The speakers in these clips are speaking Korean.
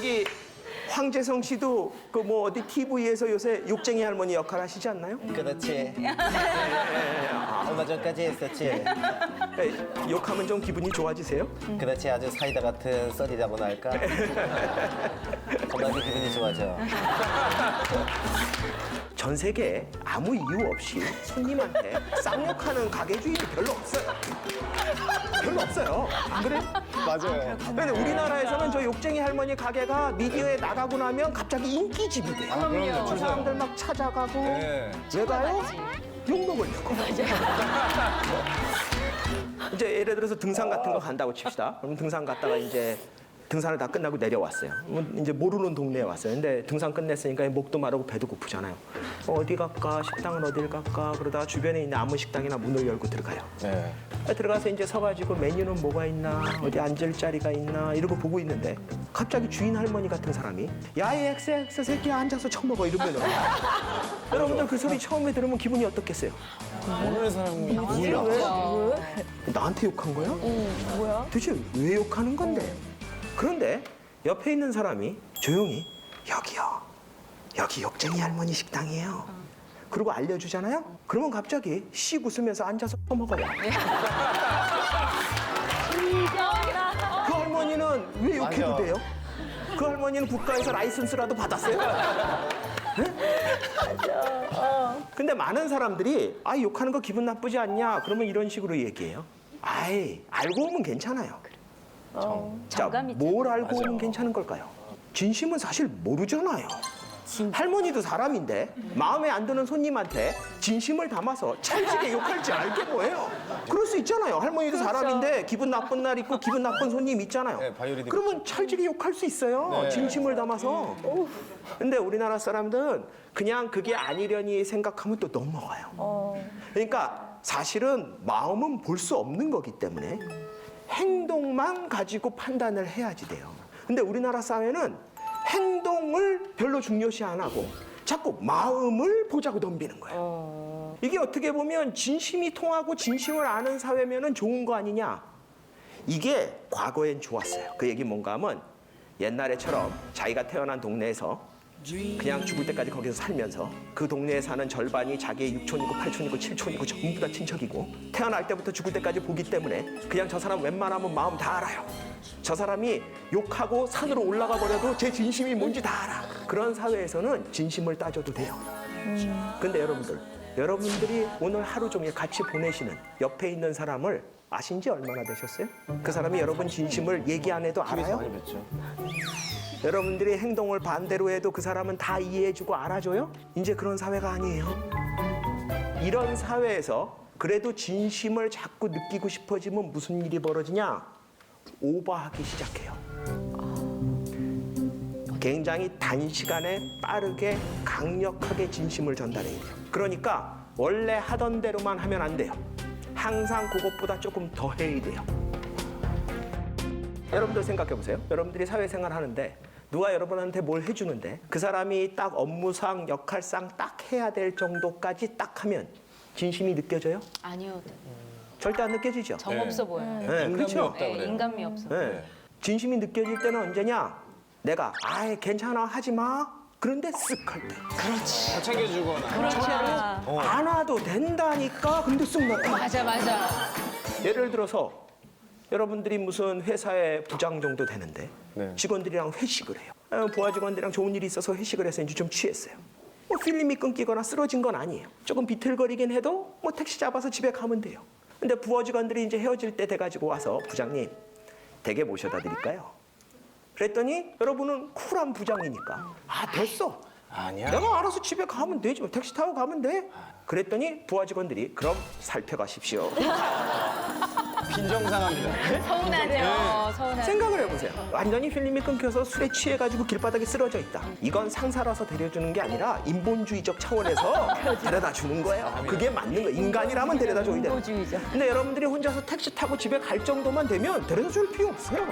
저기 황재성 씨도 그 뭐 어디 TV에서 요새 욕쟁이 할머니 역할 하시지 않나요? 그렇지. 얼마 전까지 했었지. 욕하면 좀 기분이 좋아지세요? 그렇지, 아주 사이다 같은 썰이라고나 할까? 겁나게 기분이 좋아져. 전 세계에 아무 이유 없이 손님한테 쌍욕하는 가게 주인이 별로 없어요. 별로 없어요. 안 그래? 맞아요. 근데 우리나라에서는 저 욕쟁이 할머니 가게가 미디어에 나가고 나면 갑자기 인기집이 돼요. 그럼요. 사람들 막 찾아가고. 네. 왜 가요? 욕 먹으려고. 이제 예를 들어서 등산 같은 거 간다고 칩시다. 그럼 등산 갔다가 이제 등산을 다 끝나고 내려왔어요. 그러면 이제 모르는 동네에 왔어요. 근데 등산 끝냈으니까 목도 마르고 배도 고프잖아요. 어디 갈까? 식당은 어딜 갈까? 그러다가 주변에 있는 아무 식당이나 문을 열고 들어가요. 네. 들어가서 이제 서가지고 메뉴는 뭐가 있나, 어디 앉을 자리가 있나 이러고 보고 있는데 갑자기 주인 할머니 같은 사람이 야, 이 XX 새끼야 앉아서 처먹어 이러면 여러분들 그 소리 처음에 들으면 기분이 어떻겠어요? 모르는 사람이 뭐야? 나한테 욕한 거야? 뭐야? 도대체 왜 욕하는 건데? 그런데 옆에 있는 사람이 조용히 여기요. 여기 욕쟁이 할머니 식당이에요. 그리고 알려주잖아요? 그러면 갑자기 씩 웃으면서 앉아서 먹어요. 그 할머니는 왜 욕해도 맞아. 돼요? 그 할머니는 국가에서 라이선스라도 받았어요? 근데 많은 사람들이 아, 욕하는 거 기분 나쁘지 않냐? 그러면 이런 식으로 얘기해요. 아이, 알고 오면 괜찮아요. 자, 뭘 알고 오면 괜찮은 걸까요? 진심은 사실 모르잖아요. 할머니도 사람인데 마음에 안 드는 손님한테 진심을 담아서 찰지게 욕할지 알게 뭐예요. 그럴 수 있잖아요. 할머니도 사람인데 기분 나쁜 날 있고 기분 나쁜 손님 있잖아요. 네, 바이올린이 그러면 찰지게 욕할 수 있어요. 네. 진심을 담아서. 근데 우리나라 사람들은 그냥 그게 아니려니 생각하면 또 넘어가요. 그러니까 사실은 마음은 볼 수 없는 거기 때문에 행동만 가지고 판단을 해야지 돼요. 근데 우리나라 사회는 행동을 별로 중요시 안 하고 자꾸 마음을 보자고 덤비는 거예요. 이게 어떻게 보면 진심이 통하고 진심을 아는 사회면은 좋은 거 아니냐? 이게 과거엔 좋았어요. 그 얘기 뭔가 하면 옛날에처럼 자기가 태어난 동네에서 그냥 죽을 때까지 거기서 살면서 그 동네에 사는 절반이 자기의 육촌이고 팔촌이고 칠촌이고 전부 다 친척이고 태어날 때부터 죽을 때까지 보기 때문에 그냥 저 사람 웬만하면 마음 다 알아요. 저 사람이 욕하고 산으로 올라가 버려도 제 진심이 뭔지 다 알아. 그런 사회에서는 진심을 따져도 돼요. 근데 여러분들이 오늘 하루 종일 같이 보내시는 옆에 있는 사람을 아신 지 얼마나 되셨어요? 그 사람이 여러분 진심을 얘기 안 해도 알아요? 많이 뵀죠. 여러분들이 행동을 반대로 해도 그 사람은 다 이해해주고 알아줘요? 이제 그런 사회가 아니에요. 이런 사회에서 그래도 진심을 자꾸 느끼고 싶어지면 무슨 일이 벌어지냐? 오버하기 시작해요. 굉장히 단시간에 빠르게 강력하게 진심을 전달해야 돼요. 그러니까 원래 하던 대로만 하면 안 돼요. 항상 그것보다 조금 더 해야 돼요. 여러분들 생각해 보세요. 여러분들이 사회생활 하는데 누가 여러분한테 뭘 해주는데 그 사람이 딱 업무상 역할상 딱 해야 될 정도까지 딱 하면 진심이 느껴져요? 아니요. 절대 안 느껴지죠? 정 없어 보여요. 네, 그렇죠? 없다 그래요. 인간미 없어. 네. 진심이 느껴질 때는 언제냐? 내가 아예 괜찮아 하지 마. 그런데 쓱 할 때. 다 챙겨주거나. 그렇죠. 안 와도 된다니까. 근데 쓱 넣다. 맞아. 예를 들어서 여러분들이 무슨 회사의 부장 정도 되는데 네. 직원들이랑 회식을 해요. 부하 직원들이랑 좋은 일이 있어서 회식을 해서 이제 좀 취했어요. 뭐 필름이 끊기거나 쓰러진 건 아니에요. 조금 비틀거리긴 해도 뭐 택시 잡아서 집에 가면 돼요. 근데 부하 직원들이 이제 헤어질 때 돼가지고 와서 부장님 댁에 모셔다 드릴까요? 그랬더니 여러분은 쿨한 부장이니까 아 됐어. 아니야. 내가 알아서 집에 가면 되지. 뭐 택시 타고 가면 돼. 그랬더니 부하 직원들이 그럼 살펴가십시오. 빈정상합니다. 서운하죠. 서운하죠. 생각을 해보세요. 완전히 필름이 끊겨서 술에 취해가지고 길바닥에 쓰러져 있다. 이건 상사라서 데려주는 게 아니라 인본주의적 차원에서 데려다 주는 거예요. 그게 맞는 거예요. 인간이라면 데려다 줘야 돼요. 인본주의죠. 근데 여러분들이 혼자서 택시 타고 집에 갈 정도만 되면 데려다 줄 필요 없어요.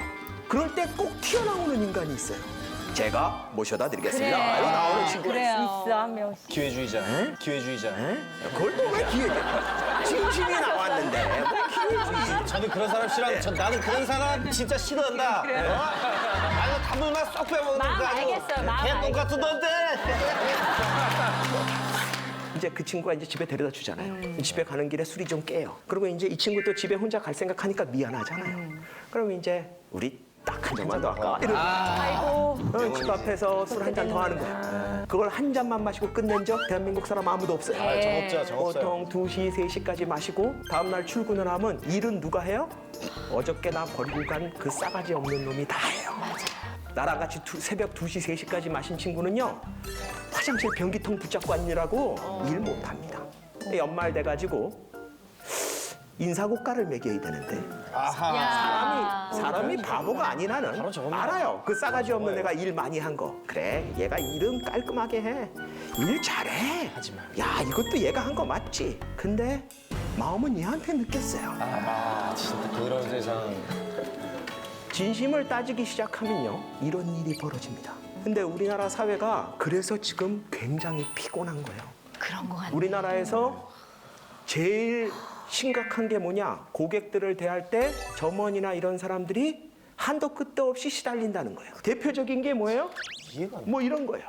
그럴 때 꼭 튀어나오는 인간이 있어요. 제가 모셔다 드리겠습니다. 이거 나오는 친구. 그래요. 있어 한 명씩. 기회주의자. 기회주의자. 그걸 또 왜 기회냐? 진심이 나왔는데 뭐 기회주의. 저는 그런 사람 싫어. 나는 그런 사람 진짜 싫어한다. 나는 단물만 쏙 빼먹는 마음 거 아니고. 알겠어요, 마음 걔 똑같은 넌데. 이제 그 친구가 이제 집에 데려다 주잖아요. 집에 가는 길에 술이 좀 깨요. 그리고 이제 이 친구 또 집에 혼자 갈 생각하니까 미안하잖아요. 그러면 이제 우리 딱 한 잔만 더 할까? 이러고 집 앞에서 술 한 잔 더 하는 거야. 그걸 한 잔만 마시고 끝낸 적 대한민국 사람 아무도 없어요. 아, 정 없죠, 정 없어요. 보통 2시, 3시까지 마시고 다음날 출근을 하면 일은 누가 해요? 어저께 나 버리고 간 그 싸가지 없는 놈이 다 해요. 나랑 같이 새벽 2시, 3시까지 마신 친구는요. 화장실 변기통 붙잡고 앉느라고 일 못합니다. 연말 돼가지고 인사고가를 매겨야 되는데 아하. 사람이 바보가 아닌 바로 한은 저겁니다. 알아요. 그 싸가지 없는 애가 일 많이 한 거. 그래, 얘가 일은 깔끔하게 해. 일 잘해. 하지마. 야, 이것도 얘가 한 거 맞지. 근데 마음은 얘한테 느꼈어요. 아, 진짜 그런 세상. 진심을 따지기 시작하면요, 이런 일이 벌어집니다. 근데 우리나라 사회가 그래서 지금 굉장히 피곤한 거예요. 그런 거 같아. 우리나라에서 제일 심각한 게 뭐냐? 고객들을 대할 때 점원이나 이런 사람들이 한도 끝도 없이 시달린다는 거예요. 대표적인 게 뭐예요? 이해가 안 돼. 뭐 이런 거예요.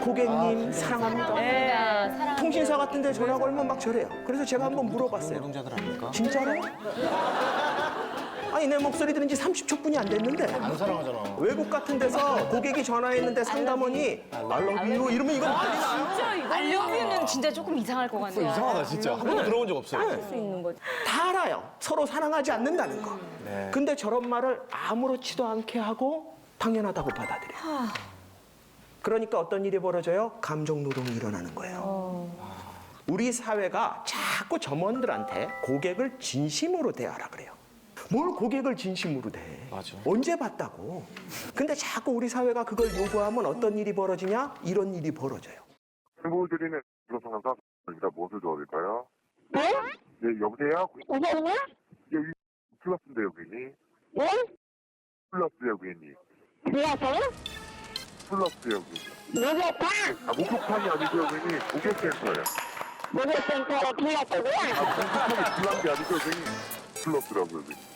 고객님 사랑합니다. 사랑. 통신사 같은 데 전화 걸면 막 저래요. 그래서 제가 한번 물어봤어요. 노동자들 아닙니까? 진짜로? 아니 내 목소리 들은 지 30초뿐이 안 됐는데 안 사랑하잖아. 외국 같은 데서 고객이 전화했는데 상담원이 I love you 이러면 이건 난리 나요. 진짜 이거 알려면 진짜 조금 이상할 것 같네요. 이상하다 진짜. 한 번도 들어본 적 없어요. 수 있는 거지. 다 알아요. 서로 사랑하지 않는다는 거. 네. 근데 저런 말을 아무렇지도 않게 하고 당연하다고 받아들여요. 그러니까 어떤 일이 벌어져요? 감정 노동이 일어나는 거예요. 우리 사회가 자꾸 점원들한테 고객을 진심으로 대하라 그래요. 뭘 고객을 진심으로 대해? 맞아. 언제 봤다고? 근데 자꾸 우리 사회가 그걸 요구하면 어떤 일이 벌어지냐? 이런 일이 벌어져요. 행복드리는 주로상담사 입니다. 무엇을 도와드릴까요? 네? 네, 여보세요? 여보세요? 여기 플러스인데요, 고객님. 네? 플러스요, 고객님. 불러서요? 플러스요, 고객님. 목욕탕? 아, 목욕탕이 아니고요, 고객님. 목욕센터예요. 목욕센터로 불렀다고요? 아, 목욕탕이 불난 게 아니고요, 고객님. 플러스라고요, 고객님.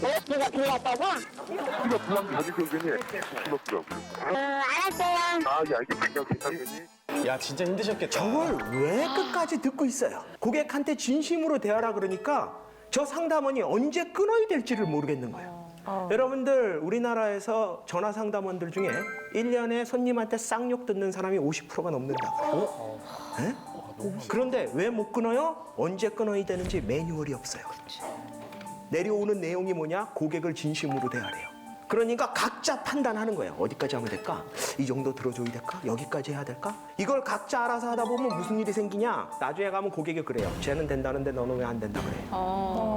목욕지가 불렀다고? 피가 불난 게 아니고요, 고객님. 플러스라고요. 알았어요. 아, 예, 알겠습니다, 고객님. 야 진짜 힘드셨겠다. 저걸 왜 끝까지 듣고 있어요? 고객한테 진심으로 대하라 그러니까 저 상담원이 언제 끊어야 될지를 모르겠는 거예요. 여러분들 우리나라에서 전화 상담원들 중에 1년에 손님한테 쌍욕 듣는 사람이 50%가 넘는다고요. 네? 그런데 왜 못 끊어요? 언제 끊어야 되는지 매뉴얼이 없어요. 내려오는 내용이 뭐냐? 고객을 진심으로 대하래요. 그러니까 각자 판단하는 거예요. 어디까지 하면 될까? 이 정도 들어줘야 될까? 여기까지 해야 될까? 이걸 각자 알아서 하다 보면 무슨 일이 생기냐? 나중에 가면 고객이 그래요. 쟤는 된다는데 너는 왜 안 된다 그래?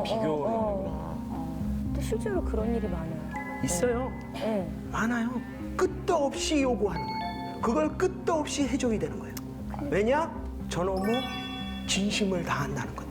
비교는구나. 또 실제로 그런 일이 많아요. 있어요. 네. 많아요. 끝도 없이 요구하는 거예요. 그걸 끝도 없이 해줘야 되는 거예요. 왜냐? 저놈의 진심을 다한다는 거죠.